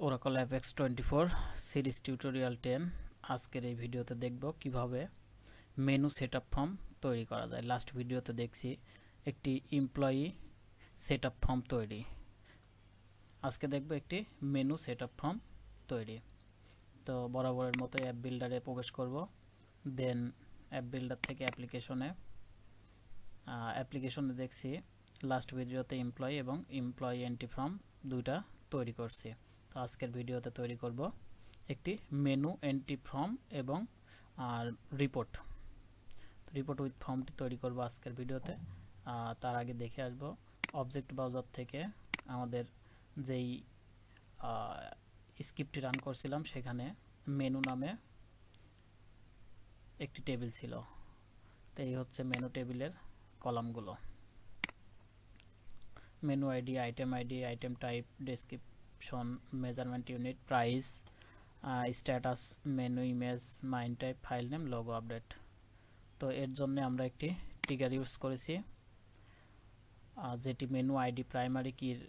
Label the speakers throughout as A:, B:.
A: Oracle Apex 24 series tutorial 10 আজকের এই ভিডিওতে দেখব কিভাবে মেনু সেটআপ ফর্ম তৈরি করা যায়। লাস্ট ভিডিওতে দেখছি একটি এমপ্লয়ি সেটআপ ফর্ম তৈরি। আজকে দেখব একটি মেনু সেটআপ ফর্ম তৈরি। তো বরাবরের মতো অ্যাপ বিল্ডারে প্রবেশ করব, দেন অ্যাপ বিল্ডার থেকে অ্যাপ্লিকেশনে দেখছি লাস্ট ভিডিওতে এমপ্লয়ি এবং এমপ্লয়ি এন্ট্রি ফর্ম দুইটা তৈরি করছি। তো আজকের ভিডিওতে তৈরি করব একটি মেনু এন্ট্রি ফর্ম এবং রিপোর্ট উইথ ফর্মটি তৈরি করব আজকের ভিডিওতে। তার আগে দেখে আসব অবজেক্ট ব্রাউজার থেকে আমাদের যেই স্ক্রিপ্টটি রান করছিলাম সেখানে মেনু নামে একটি টেবিল ছিল। তো এই হচ্ছে মেনু টেবিলের কলামগুলো: menu ID, item type, description, measurement unit, price, status, menu image, mime type, file name, logo update. তো এর জন্য আমরা একটি ট্রিগার ইউজ করেছি যেটি মেনু আইডি প্রাইমারি কির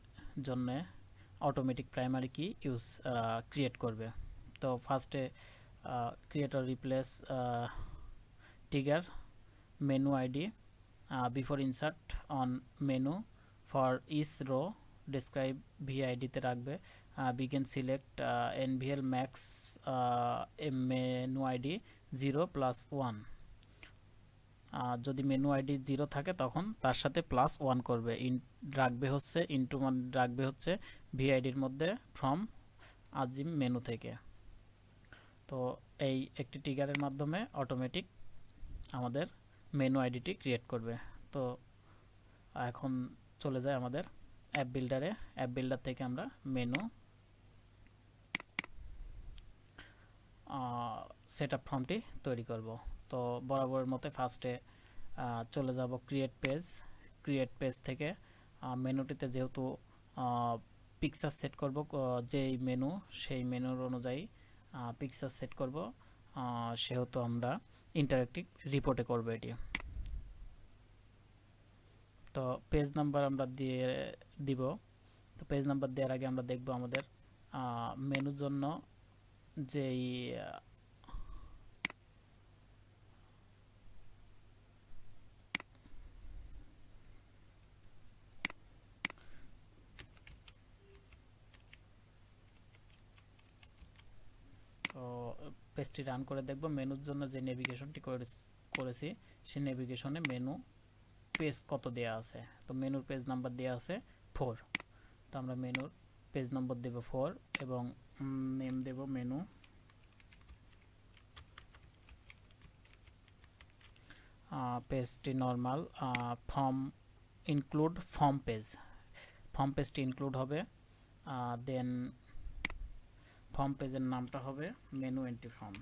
A: জন্য অটোমেটিক প্রাইমারি কি ক্রিয়েট করবে। তো ফার্স্টে create or replace trigger menu ID before insert on menu for each row describe VID তে রাখবে। Begin select NVL max menu ID 0+1। যদি মেনু আইডি 0 থাকে তখন তার সাথে +1 করবে। রাখবে হচ্ছে ইনটু মান রাখবে হচ্ছে ভিআইডির মধ্যে ফ্রম আজিম মেনু থেকে। তো এই একটি ট্রিগারের মাধ্যমে অটোমেটিক আমাদের মেনু আইডিটি ক্রিয়েট করবে। তো এখন চলে যায় আমাদের অ্যাপ বিল্ডারে। অ্যাপ বিল্ডার থেকে আমরা মেনু সেটআপ ফর্মটি তৈরি করব। তো বরাবরের মতো ফার্স্টে চলে যাব ক্রিয়েট পেজ থেকে মেনুটিতে যেহেতু পিকচার সেট করব, যেই মেনু সেই মেনুর অনুযায়ী পিকচার সেট করব, সেহেতু আমরা ইন্টারেক্টিভ রিপোর্টে করব এটি। তো পেজ নাম্বার আমরা দিব। তো পেজ নাম্বার দেওয়ার আগে আমরা দেখব আমাদের মেনুর জন্য যেই পেজটি রান করে দেখব মেনুর জন্য যে নেভিগেশনটি করেছি সেই নেভিগেশনে মেনু পেজ কত দেয়া আছে। তো মেনুর পেজ নাম্বার দেয়া আছে 4। তো আমরা মেনুর পেজ নম্বর দেব 4 এবং নেম দেব মেনু। পেজটি নরমাল, ফর্ম পেজটি ইনক্লুড হবে। দেন ফর্ম পেজের নামটা হবে মেনু এন্ট্রি ফর্ম।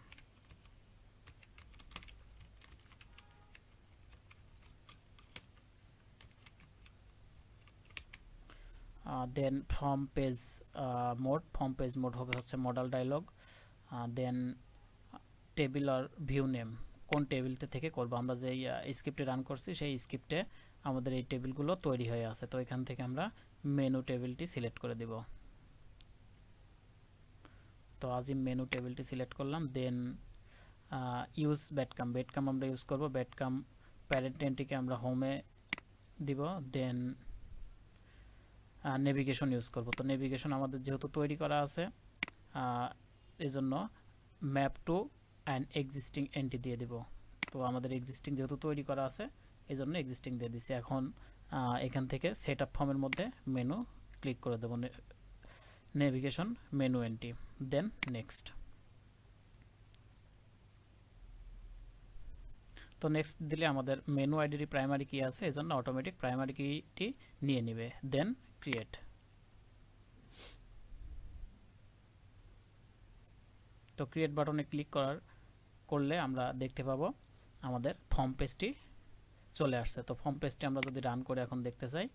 A: দেন ফর্ম পেজ মোড হবে হচ্ছে মডেল ডায়লগ। দেন টেবিল আর ভিউ নেম, কোন টেবিলটা থেকে করব। আমরা যে স্ক্রিপ্টে রান করছি সেই স্ক্রিপ্টে আমাদের এই টেবিলগুলো তৈরি হয়ে আছে। তো এখান থেকে আমরা মেনু টেবিলটি সিলেক্ট করে দিব। তো আজিম মেনু টেবিলটি সিলেক্ট করলাম। দেন ইউজ বেডকাম আমরা ইউজ করব। বেডকাম প্যারেন্ট এন্ট্রিকে আমরা হোমে দিব। দেন নেভিগেশন ইউজ করব। তো নেভিগেশন আমাদের যেহেতু তৈরি করা আছে এজন্য map to and existing entry দিয়ে দিব। তো আমাদের এক্সিস্টিং যেহেতু তৈরি করা আছে এজন্য এক্সিস্টিং দিয়ে দিচ্ছি। এখন এখান থেকে সেটআপ ফর্মের মধ্যে মেনু ক্লিক করে দেব, navigation menu entry, then next. তো নেক্সট দিলে আমাদের মেনু আইডি প্রাইমারি কি আছে এজন্য অটোমেটিক প্রাইমারি কিটি নিয়ে নেবে। দেন ক্রিয়েট। তো ক্রিয়েট বাটনে ক্লিক করলে আমরা দেখতে পাবো আমাদের ফর্ম পেজটি চলে আসছে। তো ফর্ম পেজটি আমরা যদি রান করে এখন দেখতে চাই,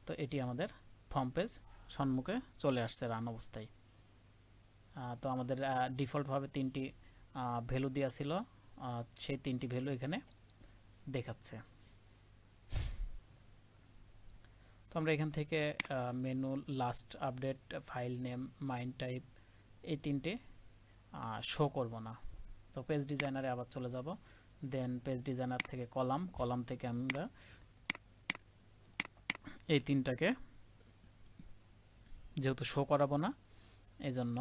A: তো এটি আমাদের ফর্ম পেজ সম্মুখে চলে আসছে রান অবস্থায়। তো আমাদের ডিফল্টভাবে 3টি ভ্যালু দেওয়া ছিল, সেই 3টি ভ্যালু এখানে দেখাচ্ছে। তো আমরা এখান থেকে menu, last update, file name, mind type এই তিনটে শো করব না। তো পেজ ডিজাইনারে আবার চলে যাব, দেন পেজ ডিজাইনার থেকে কলাম থেকে আমরা এই তিনটাকে যেহেতু শো করাবো না, এই জন্য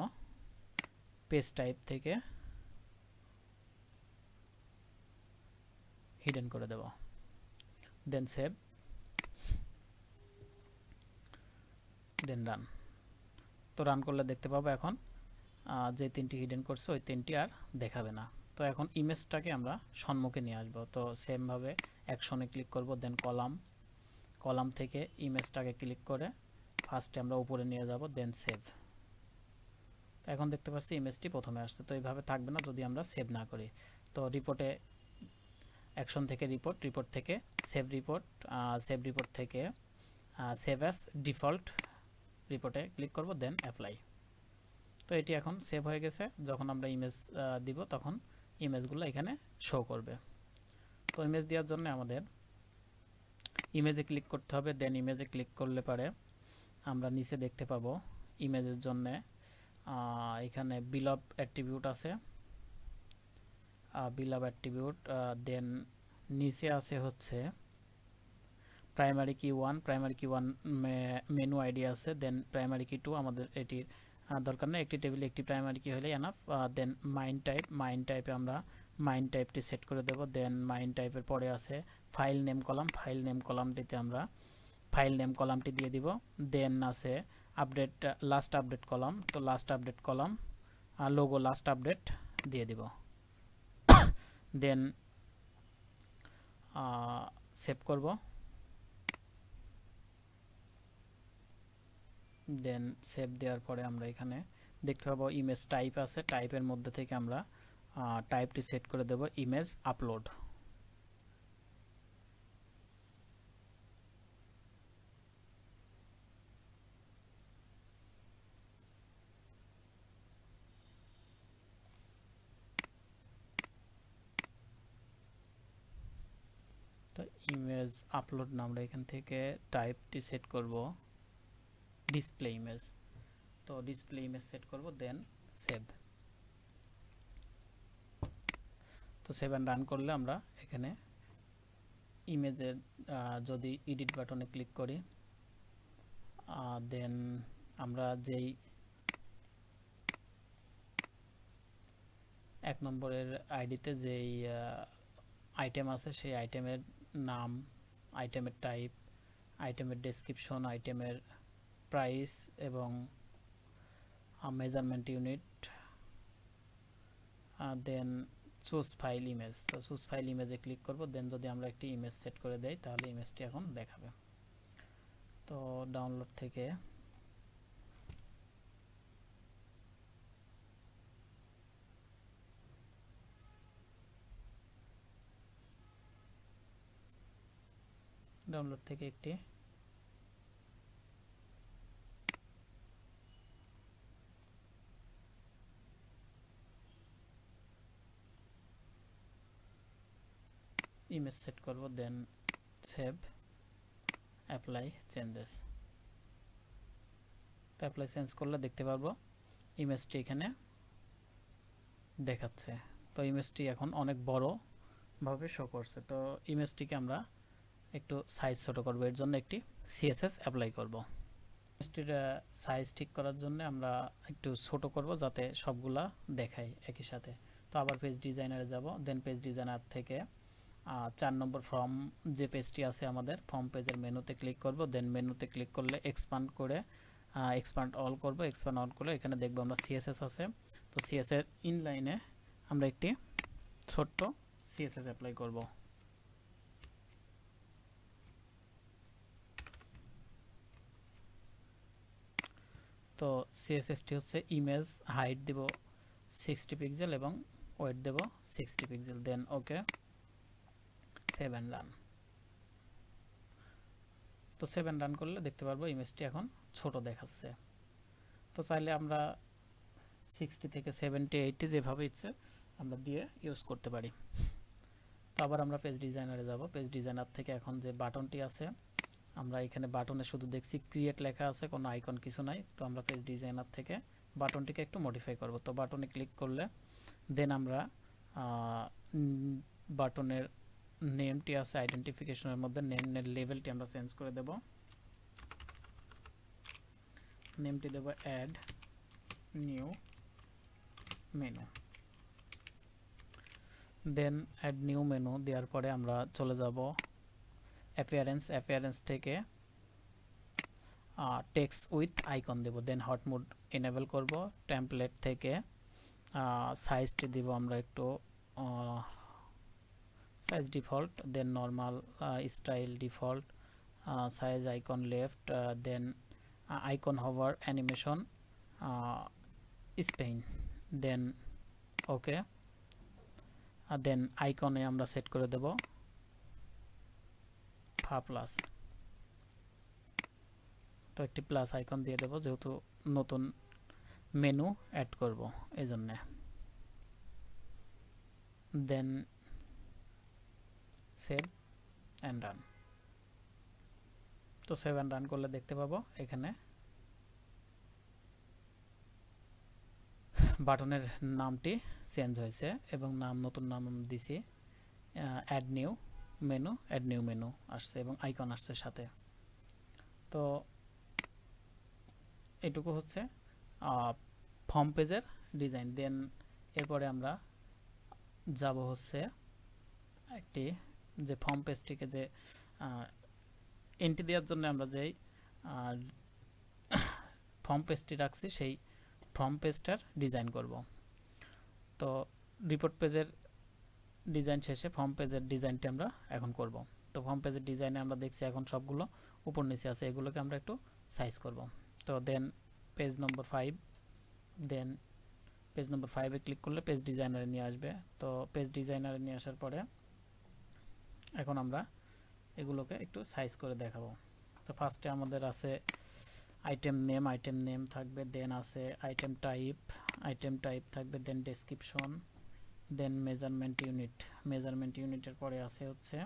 A: পেজ টাইপ থেকে হিডেন করে দেব, দেন সেভ, দেন রান। তো রান করলে দেখতে পাবো এখন যে তিনটি হিডেন করছে ওই তিনটি আর দেখাবে না। তো এখন ইমেজটাকে আমরা সম্মুখে নিয়ে আসবো। তো সেমভাবে অ্যাকশনে ক্লিক করব, দেন কলাম থেকে ইমেজটাকে ক্লিক করে ফার্স্টে আমরা উপরে নিয়ে যাব, দেন সেভ। তো এখন দেখতে পাচ্ছি ইমেজটি প্রথমে আসছে। তো এইভাবে থাকবে না যদি আমরা সেভ না করি। তো রিপোর্টে অ্যাকশন থেকে রিপোর্ট থেকে সেভ রিপোর্ট থেকে সেভ অ্যাজ ডিফল্ট রিপোর্টে ক্লিক করব, দেন অ্যাপ্লাই। তো এটি এখন সেভ হয়ে গেছে। যখন আমরা ইমেজ দিব তখন ইমেজগুলো এখানে শো করবে। তো ইমেজ দেওয়ার জন্য আমাদের ইমেজে ক্লিক করতে হবে, দেন ইমেজে ক্লিক করলে পারে আমরা নিচে দেখতে পাবো ইমেজের জন্য এখানে বিলভ অ্যাট্রিবিউট আছে, দেন নিচে আছে হচ্ছে প্রাইমারি কি 1 মেনু আইডি আছে, দেন প্রাইমারি কি 2 আমাদের এটির দরকার নেই, একটি টেবিলে একটি প্রাইমারি কি হলে এনাফ। দেন মাইন্ড টাইপে আমরা মাইন্ড টাইপটি সেট করে দেব, দেন মাইন্ড টাইপের পরে আছে ফাইল নেম কলামটিতে আমরা ফাইল নেম কলামটি দিয়ে দিব, দেন আছে লাস্ট আপডেট কলাম, তো last update column logo last update দিয়ে দিব, দেন সেভ করব, দেন সেভ দেওয়ার পরে আমরা এখানে দেখতে পাবো ইমেজ টাইপ আছে, টাইপের মধ্যে থেকে আমরা টাইপটি সেট করে দেব ইমেজ আপলোড। তো ইমেজ আপলোড না, আমরা এখান থেকে টাইপটি সেট করব ডিসপ্লে ইমেজ। তো ডিসপ্লে ইমেজ সেট করব, দেন সেভ। তো সেভ এন্ড রান করলে আমরা এখানে ইমেজের যদি এডিট বাটনে ক্লিক করি, দেন আমরা যেই 1 নম্বরের আইডিতে যেই আইটেম আছে সেই আইটেমের নাম, আইটেমের টাইপ, আইটেমের ডেসক্রিপশন, আইটেমের প্রাইস এবং measurement unit, then choose file image. তো চুজ ফাইল ইমেজে ক্লিক করব, দেন যদি আমরা একটি ইমেজ সেট করে দেই তাহলে ইমেজটি এখন দেখাবে। তো ডাউনলোড থেকে একটি ইমেজ সেট করব, দেন সেভ, অ্যাপ্লাই চেঞ্জেস। তো অ্যাপ্লাই চেঞ্জ করলে দেখতে পারবো ইমেজটি এখানে দেখাচ্ছে। তো ইমেজটি এখন অনেক বড় ভাবে শো করছে। তো ইমেজটিকে আমরা একটু সাইজ ছোট করব, এর জন্য একটি সিএসএস অ্যাপ্লাই করব। ইমেজটির সাইজ ঠিক করার জন্য আমরা একটু ছোট করব যাতে সবগুলা দেখায় একই সাথে। তো আবার পেজ ডিজাইনারে যাব, দেন পেজ ডিজাইনার থেকে 4 নম্বর ফর্ম যে পেজটি আছে আমাদের ফর্ম পেজের মেনুতে ক্লিক করব, দেন মেনুতে ক্লিক করলে এক্সপান্ড অল করব। এক্সপান্ড অল করলে এখানে দেখবো আমরা সিএসএস আছে। তো সিএসএস ইনলাইনে আমরা একটি ছোট্ট সিএসএস অ্যাপ্লাই করব। তো সিএসএসটি হচ্ছে ইমেজ হাইট দেব 60 পিক্সেল এবং ওয়েট দেব 60 pixel, then okay, save and run. তো সেভ এন্ড রান করলে দেখতে পারবো ইমেজটি এখন ছোট দেখাচ্ছে। তো চাইলে আমরা 60 থেকে 70 80 যেভাবে ইচ্ছে আমরা দিয়ে ইউজ করতে পারি। তো আবার আমরা পেজ ডিজাইনারে যাব, পেজ ডিজাইনার থেকে এখন যে বাটনটি আছে আমরা এখানে বাটনে শুধু দেখছি ক্রিয়েট লেখা আছে, কোনো আইকন কিছু নাই। তো আমরা পেজ ডিজাইনার থেকে বাটনটিকে একটু মডিফাই করব। তো বাটনে ক্লিক করলে দেন আমরা বাটনের নেমটি আছে আইডেন্টিফিকেশনের মধ্যে, নেমের লেভেলটি আমরা চেঞ্জ করে দেব। নেমটি দেব add new menu. Then add new menu দেওয়ার পরে আমরা চলে যাব অ্যাপিয়ারেন্স থেকে টেক্সট উইথ আইকন দেব। দেন হট মোড এনেবল করব। টেমপ্লেট থেকে সাইজটি দিব আমরা একটু size default, then normal, style default, size icon left, then icon hover animation spin, then okay. Then আইকনে আমরা সেট করে দেব প্লাস। তো একটি প্লাস আইকন দিয়ে দেব যেহেতু নতুন মেনু অ্যাড করব এই জন্যে। দেন সেভ অ্যান্ড রান। তো সেভ অ্যান্ড রান করলে দেখতে পাবো এখানে বাটনের নামটি চেঞ্জ হয়েছে এবং নতুন নাম দিছি অ্যাড নিউ মেনু আসছে এবং আইকন আসছে সাথে। তো এটুকু হচ্ছে ফর্ম পেজের ডিজাইন। দেন এরপরে আমরা যাব হচ্ছে একটি যে ফর্ম পেজটিকে যে এন্ট্রি দেওয়ার জন্য আমরা যেই ফর্ম পেজটি রাখছি সেই ফর্ম পেজটার ডিজাইন করব। তো রিপোর্ট পেজের ডিজাইন শেষে ফর্ম পেজের ডিজাইনটি আমরা এখন করব। তো ফর্ম পেজের ডিজাইনে আমরা দেখছি এখন সবগুলো উপর নিচে আছে, এগুলোকে আমরা একটু সাইজ করব। তো দেন পেজ নম্বর 5, দেন পেজ নম্বর 5-এ ক্লিক করলে পেজ ডিজাইনারে নিয়ে আসবে। তো পেজ ডিজাইনারে নিয়ে আসার পরে এখন আমরা এগুলোকে একটু সাইজ করে দেখাবো। তো ফার্স্টে আমাদের আছে আইটেম নেম থাকবে, দেন আছে আইটেম টাইপ থাকবে, দেন ডেসক্রিপশন, দেন মেজারমেন্ট ইউনিটের পরে আছে হচ্ছে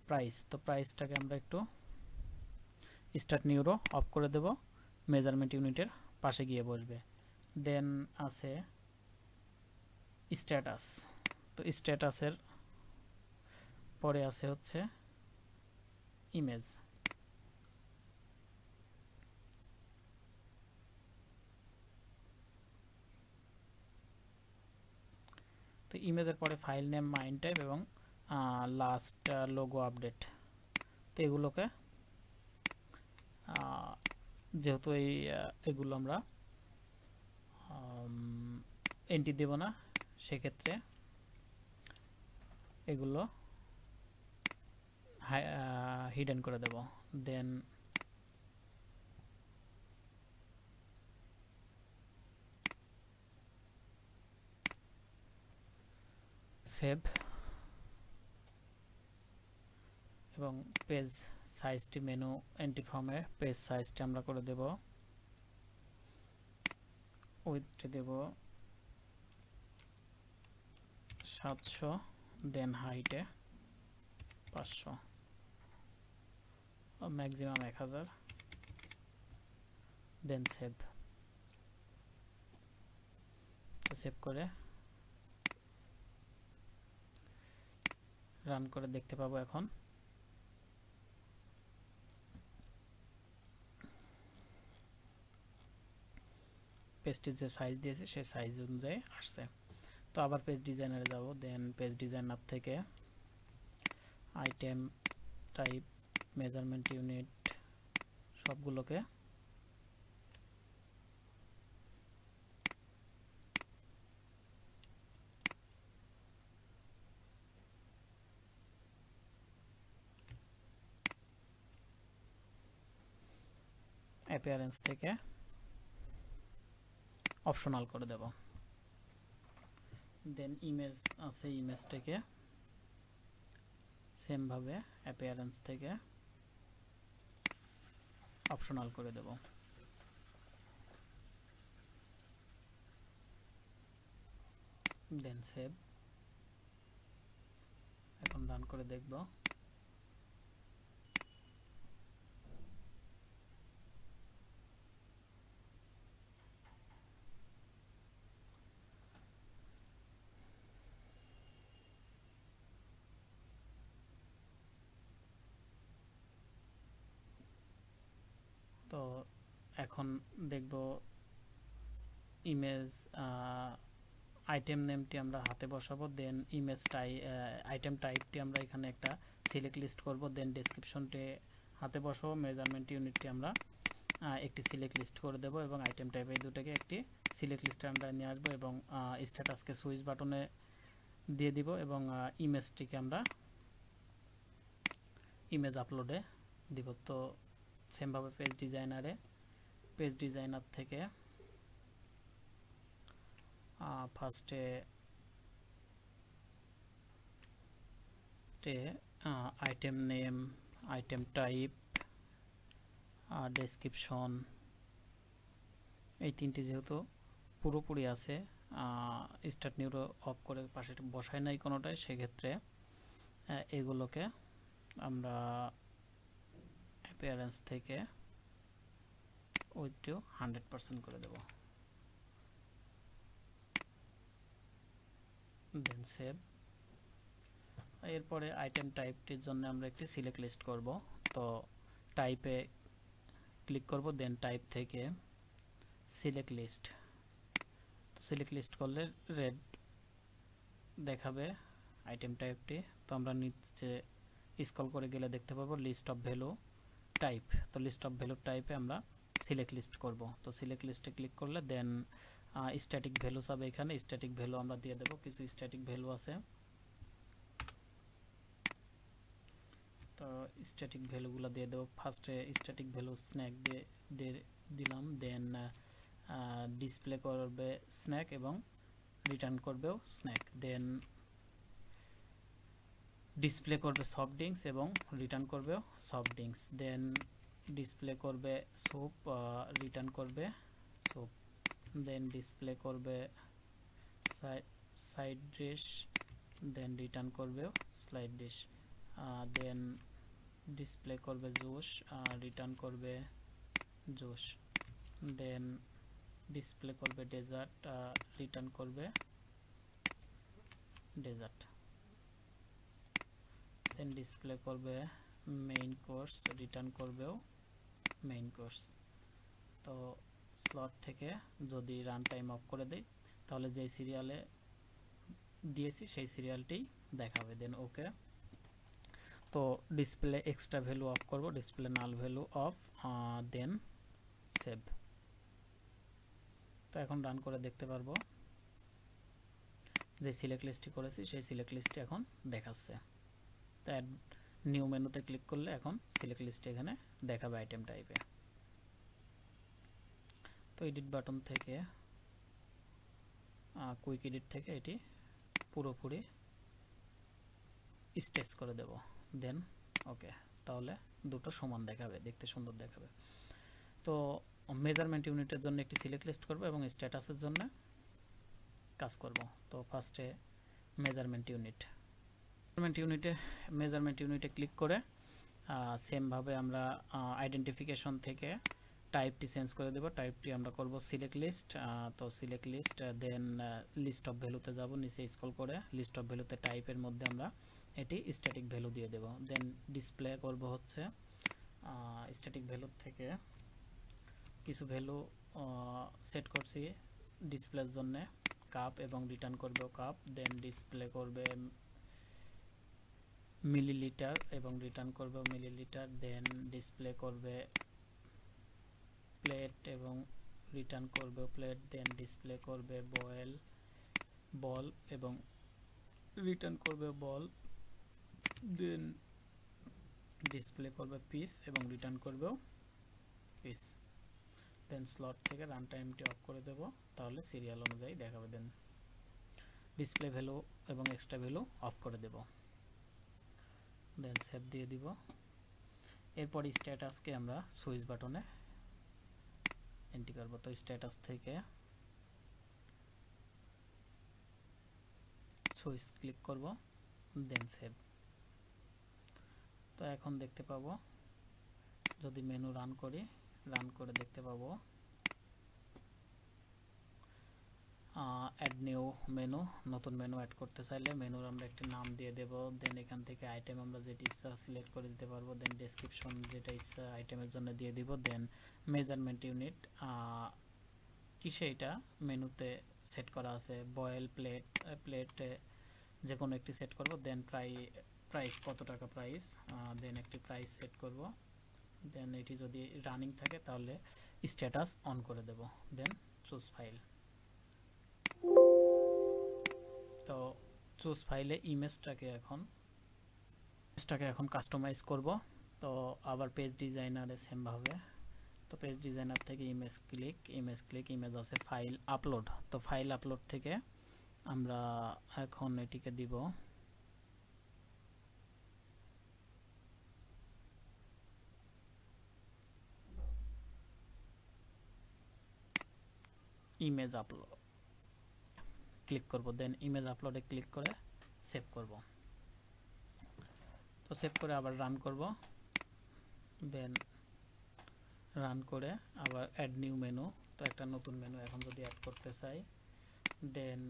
A: প্রাইস। তো প্রাইসটাকে আমরা একটু স্টার্ট নিউরো অফ করে দেব, মেজারমেন্ট ইউনিটের পাশে গিয়ে বসবে। দেন আছে স্ট্যাটাস। তো স্ট্যাটাসের পরে আছে হচ্ছে ইমেজ। তো ইমেজের পরে ফাইল নেম, মাইন টাইপ এবং লাস্ট লোগো আপডেট। তো এগুলোকে যেহেতু এগুলো আমরা এন্ট্রি দেব না, সেক্ষেত্রে এগুলো হিডেন করে দেব। দেন সেভ এবং পেজ সাইজটি মেনু এন্ট্রি ফর্মে পেজ সাইজটি আমরা করে দেব, উইথটি দেব 700, দেন হাইটে 500, ম্যাক্সিমাম 1000, দেন সেভ। তো সেভ করে রান করে দেখতে পাবো এখন পেজটির যে সাইজ দিয়েছে সেই সাইজ অনুযায়ী আসছে। তো আবার পেজ ডিজাইনারে যাব, দেন পেজ ডিজাইনার থেকে আইটেম টাইপ, মেজারমেন্ট ইউনিট সবগুলোকে অ্যাপিয়ারেন্স থেকে অপশনাল করে দেব। দেন ইমেজ আছে, ইমেজটাকে সেম ভাবে অ্যাপিয়ারেন্স থেকে অপশনাল করে দেব। দেন সেভ। এখন রান করে দেখব এখন দেখব ইমেজ আইটেম নেমটি আমরা হাতে বসাবো, দেন ইমেজ আইটেম টাইপটি আমরা এখানে একটা সিলেক্ট লিস্ট করব, দেন ডেসক্রিপশনটি হাতে বসাবো, মেজারমেন্ট ইউনিটটি আমরা একটি সিলেক্ট লিস্ট করে দেব এবং আইটেম টাইপ এই দুটাকে একটি সিলেক্ট লিস্টে আমরা নিয়ে আসবো এবং স্ট্যাটাসকে সুইচ বাটনে দিয়ে দিব এবং ইমেজটিকে আমরা ইমেজ আপলোডে দিব। তো সেমভাবে পেজ ডিজাইনার থেকে ফার্স্টে item name, item type, description, এই তিনটি যেহেতু পুরোপুরি আছে, স্টার্ট নিউরো অফ করে পাশে বসায় নাই কোনোটাই, সেক্ষেত্রে এগুলোকে আমরা অ্যাপিয়ারেন্স থেকে ওইটিও 100% করে দেব, দেন সেভ। এরপরে আইটেম টাইপটির জন্য আমরা একটি সিলেক্ট লিস্ট করব। তো টাইপে ক্লিক করব, দেন টাইপ থেকে সিলেক্ট লিস্ট। তো সিলেক্ট লিস্ট করলে রেড দেখাবে আইটেম টাইপটি। তো আমরা নিচে স্ক্রল করে গেলে দেখতে পাবো লিস্ট অফ ভ্যালু টাইপ। তো লিস্ট অফ ভ্যালু টাইপে আমরা সিলেক্ট লিস্ট করব। তো সিলেক্ট লিস্টে ক্লিক করলে দেন স্ট্যাটিক ভ্যালু হবে, এখানে স্ট্যাটিক ভ্যালু আমরা দিয়ে দেব। কিছু স্ট্যাটিক ভ্যালু আছে, তো স্ট্যাটিক ভ্যালুগুলো দিয়ে দেবো। ফার্স্টে স্ট্যাটিক ভ্যালু স্ন্যাক দিয়ে দিলাম, দেন ডিসপ্লে করবে স্ন্যাক এবং রিটার্ন করবেও স্ন্যাক, দেন ডিসপ্লে করবে সফট ড্রিঙ্কস এবং রিটার্ন করবেও সফট ড্রিঙ্কস, দেন ডিসপ্লে করবে স্যুপ, রিটার্ন করবে স্যুপ, দেন ডিসপ্লে করবে সাইড ডিশ, দেন রিটার্ন করবেও স্লাইড ডিশ, দেন ডিসপ্লে করবে জুস, রিটার্ন করবে জুস, দেন ডিসপ্লে করবে ডেজার্ট, রিটার্ন করবে ডেজার্ট, দেন ডিসপ্লে করবে মেইন কোর্স, রিটার্ন করবেও মেইন কোর্স। তো স্লট থেকে যদি রান টাইম অফ করে দেই তাহলে যেই সিরিয়ালে দিয়েছি সেই সিরিয়ালটি দেখাবে, দেন ওকে। তো ডিসপ্লে এক্সট্রা ভ্যালু অফ করব, display null value off, then save. তো এখন রান করে দেখতে পারবো যে সিলেক্ট লিস্টটি করেছি সেই সিলেক্ট লিস্টটি এখন দেখাচ্ছে। তো অ্যাড নিউ মেনুতে ক্লিক করলে এখন সিলেক্ট লিস্টে এখানে দেখাবে আইটেম টাইপে। তো এডিট বাটন থেকে কুইক এডিট থেকে এটি পুরোপুরি স্টেচ করে দেব, দেন ওকে। তাহলে দুটো সমান দেখাবে, দেখতে সুন্দর দেখাবে। তো মেজারমেন্ট ইউনিটের জন্য একটি সিলেক্ট লিস্ট করব এবং স্ট্যাটাসের জন্য কাজ করব। তো ফার্স্টে মেজারমেন্ট ইউনিটে ক্লিক করে সেমভাবে আমরা আইডেন্টিফিকেশন থেকে টাইপটি চেঞ্জ করে দেব। টাইপটি আমরা করব সিলেক্ট লিস্ট। তো select list, then list of ভ্যালুতে যাব, নিচে স্ক্রল করে লিস্ট অফ ভ্যালুতে টাইপের মধ্যে আমরা এটি স্ট্যাটিক ভ্যালু দিয়ে দেব। দেন ডিসপ্লে করব হচ্ছে স্ট্যাটিক ভ্যালু থেকে কিছু ভ্যালু সেট করছি ডিসপ্লের জন্য, কাপ এবং রিটার্ন করবে কাপ, দেন ডিসপ্লে করবে মিলিলিটার এবং রিটার্ন করবে মিলিলিটার, দেন ডিসপ্লে করবে প্লেট এবং রিটার্ন করবে প্লেট, দেন ডিসপ্লে করবে বল এবং রিটার্ন করবে বল, দেন ডিসপ্লে করবে পিস এবং রিটার্ন করবেও পিস। দেন স্লট থেকে রান টাইমটি অফ করে দেব, তাহলে সিরিয়াল অনুযায়ী দেখাবে। দেন ডিসপ্লে ভ্যালু এবং এক্সট্রা ভ্যালু অফ করে দেব, দেন সেভ দিয়ে দিব। এরপর স্ট্যাটাসকে আমরা সুইচ বাটনে এন্ট্রি করব। তো স্ট্যাটাস থেকে সুইচ ক্লিক করব, দেন সেভ। তো এখন দেখতে পাবো যদি মেনু রান করে দেখতে পাবো অ্যাড নিউ মেনু, নতুন মেনু অ্যাড করতে চাইলে মেনুর আমরা একটি নাম দিয়ে দেব। দেন এখান থেকে আইটেম আমরা যেটা ইচ্ছা সিলেক্ট করে দিতে পারবো। দেন ডেসক্রিপশন যেটা ইচ্ছা আইটেমের জন্য দিয়ে দিব। দেন মেজারমেন্ট ইউনিট কিসে এটা মেনুতে সেট করা আছে, বয়েল প্লেটে যে কোনো একটি সেট করব। দেন প্রাইস কত টাকা প্রাইস, দেন একটি প্রাইস সেট করব। দেন এটি যদি রানিং থাকে তাহলে স্ট্যাটাস অন করে দেব। Then choose file. তো চুজ ফাইলে ইমেজটাকে এখন কাস্টমাইজ করব। তো আবার পেজ ডিজাইনারে সেমভাবে, তো পেজ ডিজাইনার থেকে ইমেজ ক্লিক, ইমেজ আছে ফাইল আপলোড। তো ফাইল আপলোড থেকে আমরা এখন এটিকে দিব ইমেজ আপলোড, ক্লিক করব। দেন ইমেজ আপলোডে ক্লিক করে সেভ করব। তো সেভ করে আবার রান করব। দেন রান করে আবার অ্যাড নিউ মেনু, তো একটা নতুন মেনু এখন যদি অ্যাড করতে চাই। দেন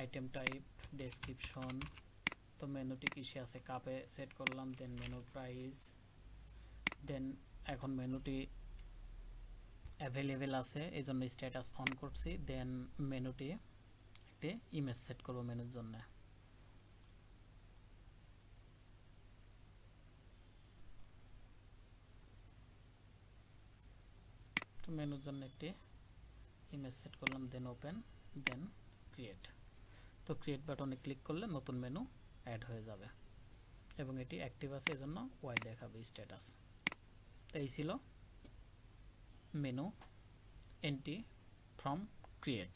A: আইটেম টাইপ, ডেসক্রিপশন, তো মেনুটি কিসে আছে কাপে সেট করলাম। দেন মেনু প্রাইস, দেন এখন মেনুটি অ্যাভেলেবেল আছে এই জন্য স্ট্যাটাস অন করছি। দেন মেনুটি একটি ইমেজ সেট করব মেনুর জন্য। তো মেনুর জন্য একটি ইমেজ সেট করলাম। দেন ওপেন, দেন ক্রিয়েট। তো ক্রিয়েট বাটনে ক্লিক করলে নতুন মেনু অ্যাড হয়ে যাবে এবং এটি অ্যাক্টিভ আছে এজন্য ওয়াই দেখাবে স্ট্যাটাস। তো এই ছিল মেনু এন্ট্রি ফ্রম ক্রিয়েট।